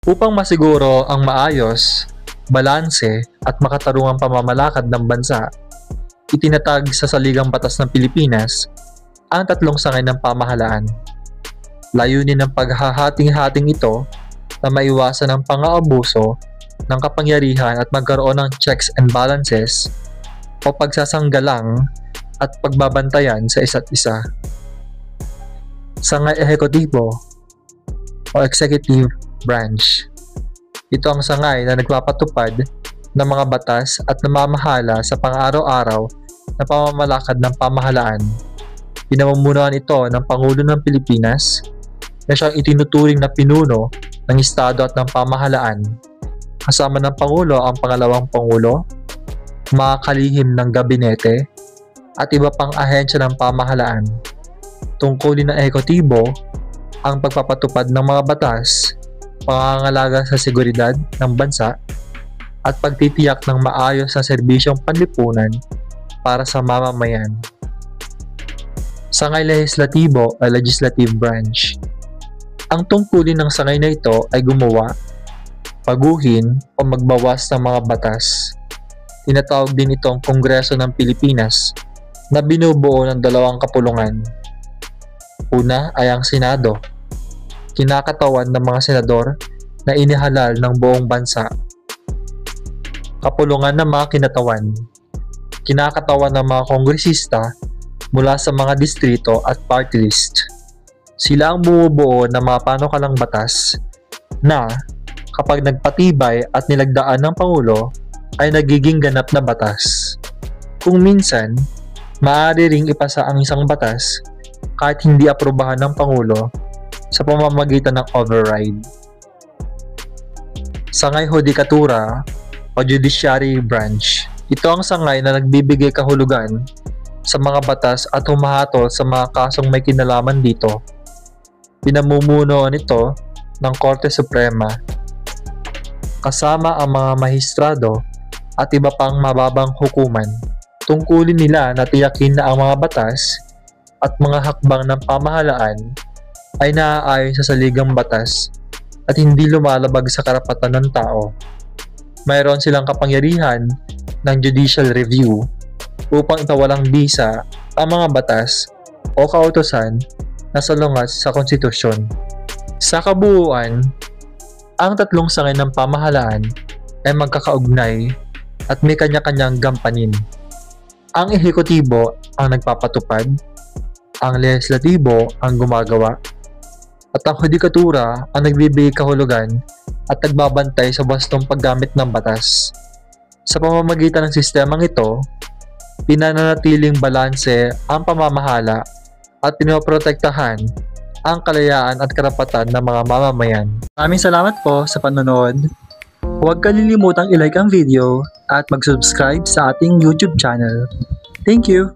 Upang masiguro ang maayos, balanse at makatarungang pamamalakad ng bansa, itinatag sa Saligang Batas ng Pilipinas ang tatlong sangay ng pamahalaan. Layunin ng paghahating-hating ito na maiwasan ang pang-aabuso ng kapangyarihan at magkaroon ng checks and balances o pagsasanggalang at pagbabantayan sa isa't isa. Sangay ehekutibo o executive branch. Ito ang sangay na nagpapatupad ng mga batas at namamahala sa pang-araw-araw na pamamalakad ng pamahalaan. Pinamumunuan ito ng Pangulo ng Pilipinas na siyang itinuturing na pinuno ng Estado at ng pamahalaan. Kasama ng Pangulo ang Pangalawang Pangulo, mga kalihim ng gabinete, at iba pang ahensya ng pamahalaan. Tungkulin ng ehekutibo ang pagpapatupad ng mga batas, pangangalaga sa seguridad ng bansa, at pagtitiyak ng maayos na serbisyong panlipunan para sa mamamayan. Sangay lehislatibo o legislative branch. Ang tungkulin ng sangay na ito ay gumawa, baguhin o magbawas ng mga batas. Tinatawag din itong Kongreso ng Pilipinas na binubuo ng dalawang kapulungan. Una ay ang Senado, kinakatawan ng mga senador na inihalal ng buong bansa. Kapulungan ng mga kinatawan, kinakatawan ng mga kongresista mula sa mga distrito at party list. Sila ang bumubuo ng mga panukalang batas na kapag nagpatibay at nilagdaan ng Pangulo ay nagiging ganap na batas. Kung minsan, maaari ring ipasa ang isang batas kahit hindi aprobahan ng Pangulo sa pamamagitan ng override. Sangay hudikatura o judiciary branch. Ito ang sangay na nagbibigay kahulugan sa mga batas at humahatol sa mga kasong may kinalaman dito. Pinamumunuan ito ng Korte Suprema, kasama ang mga mahistrado at iba pang mababang hukuman. Tungkulin nila na tiyakin na ang mga batas at mga hakbang ng pamahalaan ay naaayon sa saligang batas at hindi lumalabag sa karapatan ng tao. Mayroon silang kapangyarihan ng judicial review upang itawalang bisa ang mga batas o kautusan na salungat sa konstitusyon. Sa kabuuan, ang tatlong sangay ng pamahalaan ay magkakaugnay at may kanya-kanyang gampanin. Ang ehekutibo ang nagpapatupad, ang lehislatibo ang gumagawa, at ang hudikatura ang nagbibigay kahulugan at nagbabantay sa wastong paggamit ng batas. Sa pamamagitan ng sistemang ito, pinananatiling balanse ang pamamahala at pinoprotektahan ang kalayaan at karapatan ng mga mamamayan. Maraming salamat po sa panonood. Huwag kalilimutang i-like ang video at mag-subscribe sa ating YouTube channel. Thank you!